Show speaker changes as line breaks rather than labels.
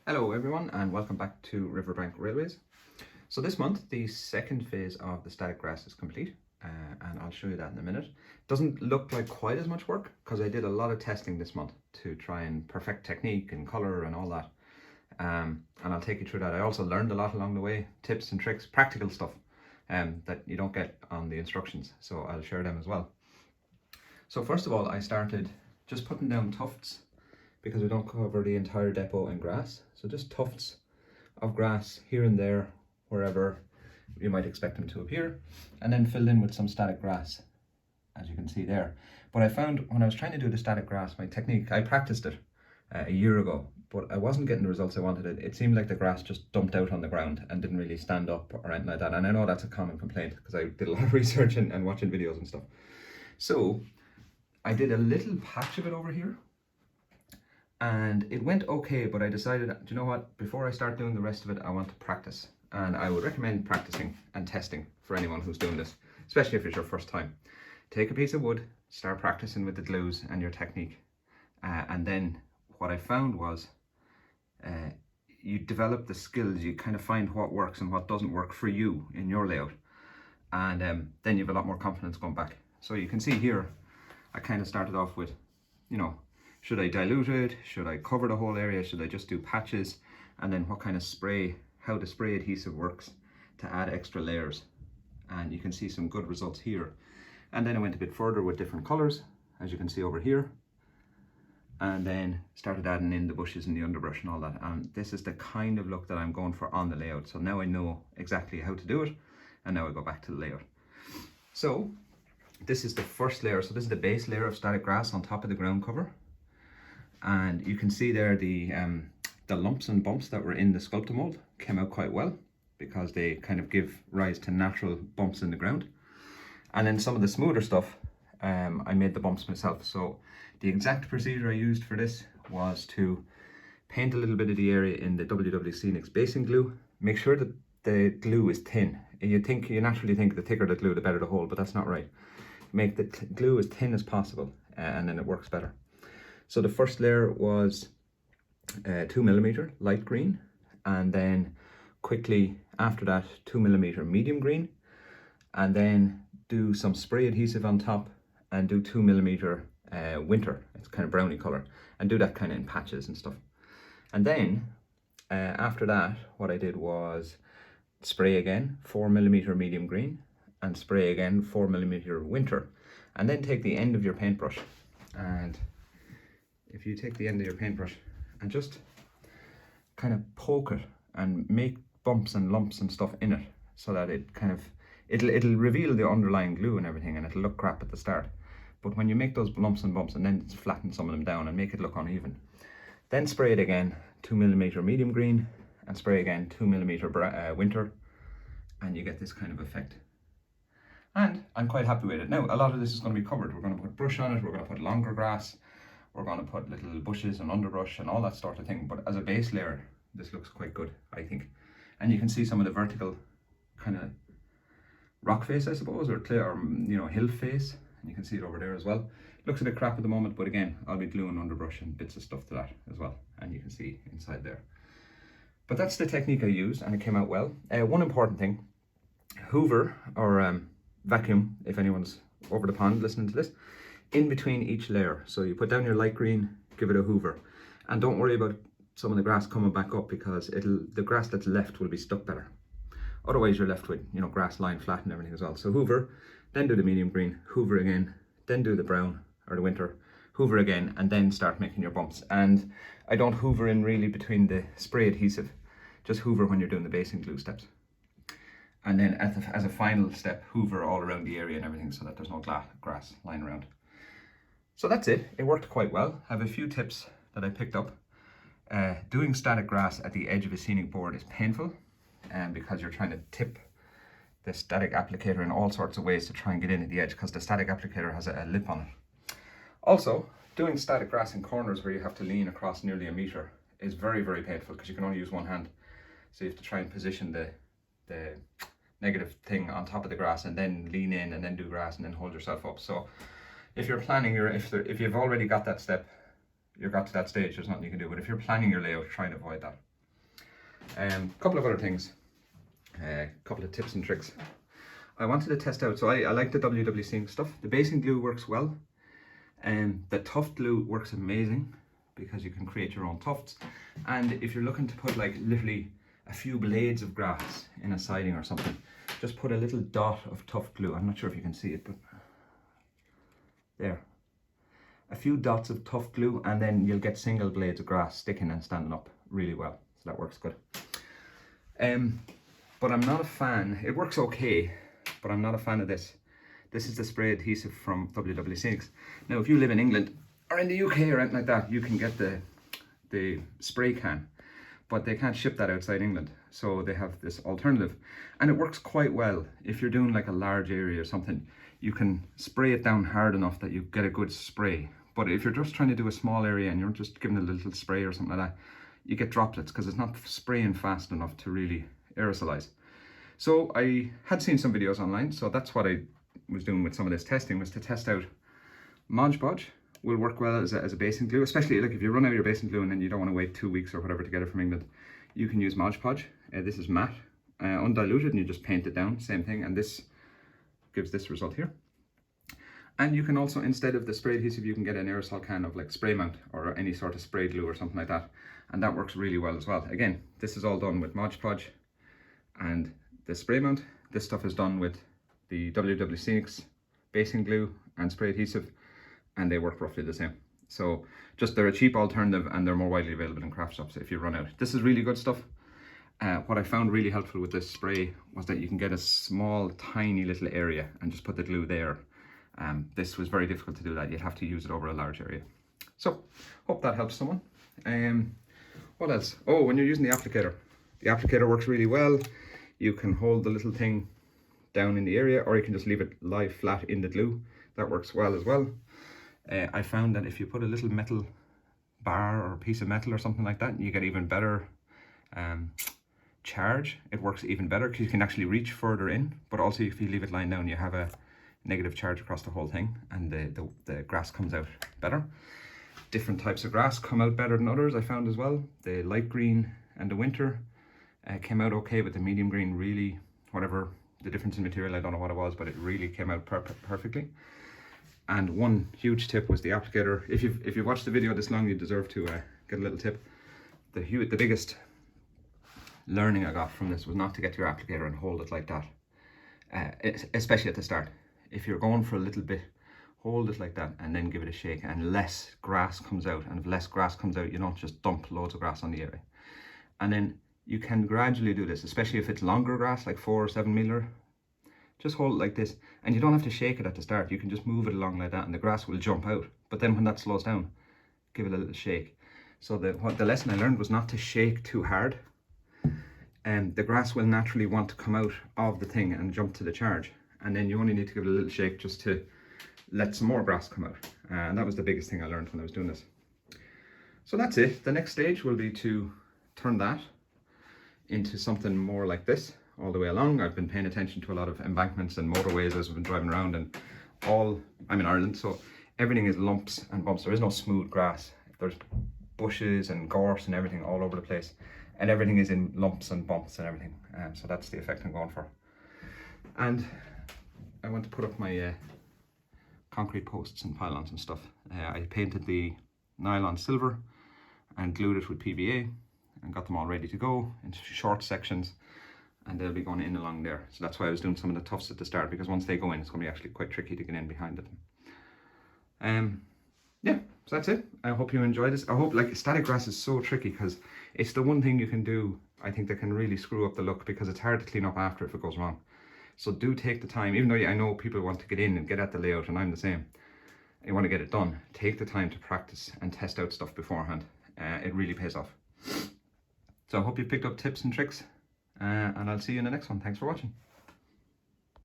Hello everyone and welcome back to Riverbank Railways. So this month the second phase of the static grass is complete and I'll show you that in a minute. Doesn't look like quite as much work because I did a lot of testing this month to try and perfect technique and colour and all that. And I'll take you through that. I also learned a lot along the way, tips and tricks, practical stuff that you don't get on the instructions, so I'll share them as well. So first of all, I started just putting down tufts because we don't cover the entire depot in grass. So just tufts of grass here and there, wherever you might expect them to appear, and then filled in with some static grass, as you can see there. But I found when I was trying to do the static grass, my technique, I practiced it a year ago, but I wasn't getting the results I wanted. It seemed like the grass just dumped out on the ground and didn't really stand up or anything like that. And I know that's a common complaint because I did a lot of research and watching videos and stuff. So I did a little patch of it over here, and it went okay, but I decided, do you know what, before I start doing the rest of it, I want to practice. And I would recommend practicing and testing for anyone who's doing this, especially if it's your first time. Take a piece of wood, start practicing with the glues and your technique. And then what I found was you develop the skills, you kind of find what works and what doesn't work for you in your layout. And then you have a lot more confidence going back. So you can see here, I kind of started off with, you know, should I dilute it? Should I cover the whole area? Should I just do patches? And then what kind of spray, how the spray adhesive works to add extra layers. And you can see some good results here. And then I went a bit further with different colors, as you can see over here. And then started adding in the bushes and the underbrush and all that. And this is the kind of look that I'm going for on the layout. So now I know exactly how to do it. And now I go back to the layout. So this is the first layer. So this is the base layer of static grass on top of the ground cover. And you can see there the lumps and bumps that were in the sculptor mold came out quite well because they kind of give rise to natural bumps in the ground. And then some of the smoother stuff, I made the bumps myself. So the exact procedure I used for this was to paint a little bit of the area in the WWC NYX basing glue. Make sure that the glue is thin. You naturally think the thicker the glue, the better the hole, but that's not right. Make the glue as thin as possible and then it works better. So the first layer was 2mm light green, and then quickly after that 2mm medium green, and then do some spray adhesive on top and do 2mm winter, it's kind of browny color, and do that kind of in patches and stuff. And then after that what I did was spray again 4mm medium green and spray again 4mm winter, and then take the end of your paintbrush, and if you take the end of your paintbrush and just kind of poke it and make bumps and lumps and stuff in it so that it kind of, it'll reveal the underlying glue and everything, and it'll look crap at the start. But when you make those lumps and bumps and then flatten some of them down and make it look uneven, then spray it again 2mm medium green and spray again 2mm winter, and you get this kind of effect. And I'm quite happy with it. Now, a lot of this is going to be covered. We're going to put brush on it, we're going to put longer grass, we're going to put little bushes and underbrush and all that sort of thing. But as a base layer, this looks quite good, I think. And you can see some of the vertical kind of rock face, I suppose, or clear, or you know, hill face. And you can see it over there as well. Looks a bit crap at the moment, but again, I'll be gluing underbrush and bits of stuff to that as well. And you can see inside there. But that's the technique I used, and it came out well. One important thing, hoover or vacuum, if anyone's over the pond listening to this, in between each layer. So you put down your light green, give it a hoover, and don't worry about some of the grass coming back up because the grass that's left will be stuck better. Otherwise you're left with, you know, grass lying flat and everything as well. So hoover, then do the medium green, hoover again, then do the brown or the winter, hoover again, and then start making your bumps. And I don't hoover in really between the spray adhesive, just hoover when you're doing the basing glue steps. And then as a final step, hoover all around the area and everything so that there's no grass lying around. So that's it. It worked quite well. I have a few tips that I picked up. Doing static grass at the edge of a scenic board is painful because you're trying to tip the static applicator in all sorts of ways to try and get in at the edge because the static applicator has a lip on it. Also, doing static grass in corners where you have to lean across nearly a meter is very, very painful because you can only use one hand. So you have to try and position the negative thing on top of the grass and then lean in and then do grass and then hold yourself up. So if you're planning if you've already got that step, you've got to that stage, there's nothing you can do. But if you're planning your layout, try and avoid that. Couple of other things, a couple of tips and tricks. I wanted to test out, so I like the WWC stuff. The basing glue works well, and the tuft glue works amazing because you can create your own tufts. And if you're looking to put like literally a few blades of grass in a siding or something, just put a little dot of tuft glue. I'm not sure if you can see it, but there. A few dots of tuft glue, and then you'll get single blades of grass sticking and standing up really well. So that works good. But I'm not a fan. It works okay, but I'm not a fan of this. This is the spray adhesive from WWC. Now, if you live in England or in the UK or anything like that, you can get the spray can, but they can't ship that outside England. So they have this alternative, and it works quite well. If you're doing like a large area or something, you can spray it down hard enough that you get a good spray. But if you're just trying to do a small area and you're just giving a little spray or something like that, you get droplets because it's not spraying fast enough to really aerosolize. So I had seen some videos online, so that's what I was doing with some of this testing, was to test out Mod Podge. Will work well as a basing glue, especially like if you run out of your basing glue and then you don't want to wait 2 weeks or whatever to get it from England. You can use Mod Podge. This is matte, undiluted, and you just paint it down, same thing, and this gives this result here. And you can also, instead of the spray adhesive, you can get an aerosol can of like spray mount or any sort of spray glue or something like that, and that works really well as well. Again, this is all done with Mod Podge and the spray mount. This stuff is done with the WWC basing glue and spray adhesive, and they work roughly the same. So just, they're a cheap alternative and they're more widely available in craft shops if you run out. This is really good stuff. What I found really helpful with this spray was that you can get a small, tiny little area and just put the glue there. This was very difficult to do that. You'd have to use it over a large area. So, hope that helps someone. What else? Oh, when you're using the applicator works really well. You can hold the little thing down in the area, or you can just leave it lie flat in the glue. That works well as well. I found that if you put a little metal bar or a piece of metal or something like that, you get even better charge. It works even better because you can actually reach further in, but also if you leave it lying down, you have a negative charge across the whole thing, and the grass comes out better. Different types of grass come out better than others, I found as well. The light green and the winter came out okay, but the medium green really, whatever the difference in material, I don't know what it was, but it really came out perfectly. And one huge tip was the applicator. If you've watched the video this long, you deserve to get a little tip. The biggest learning I got from this was not to get your applicator and hold it like that, especially at the start. If you're going for a little bit, hold it like that and then give it a shake, and less grass comes out. And if less grass comes out, you don't just dump loads of grass on the area. And then you can gradually do this, especially if it's longer grass, like 4 or 7 meter. Just hold it like this, and you don't have to shake it at the start. You can just move it along like that and the grass will jump out. But then when that slows down, give it a little shake. So the lesson I learned was not to shake too hard, and the grass will naturally want to come out of the thing and jump to the charge. And then you only need to give it a little shake just to let some more grass come out. And that was the biggest thing I learned when I was doing this. So that's it. The next stage will be to turn that into something more like this all the way along. I've been paying attention to a lot of embankments and motorways as I've been driving around, and I'm in Ireland, so everything is lumps and bumps. There is no smooth grass. There's bushes and gorse and everything all over the place, and everything is in lumps and bumps and everything. So that's the effect I'm going for. And I want to put up my concrete posts and pylons and stuff. I painted the nylon silver and glued it with PVA and got them all ready to go into short sections, and they'll be going in along there. So that's why I was doing some of the tufts at the start, because once they go in, it's going to be actually quite tricky to get in behind them. Yeah, so that's it. I hope you enjoy this. I hope, like, static grass is so tricky because it's the one thing you can do, I think, that can really screw up the look, because it's hard to clean up after if it goes wrong. So do take the time, even though I know people want to get in and get at the layout, and I'm the same. You want to get it done. Take the time to practice and test out stuff beforehand. It really pays off. So I hope you picked up tips and tricks, and I'll see you in the next one. Thanks for watching.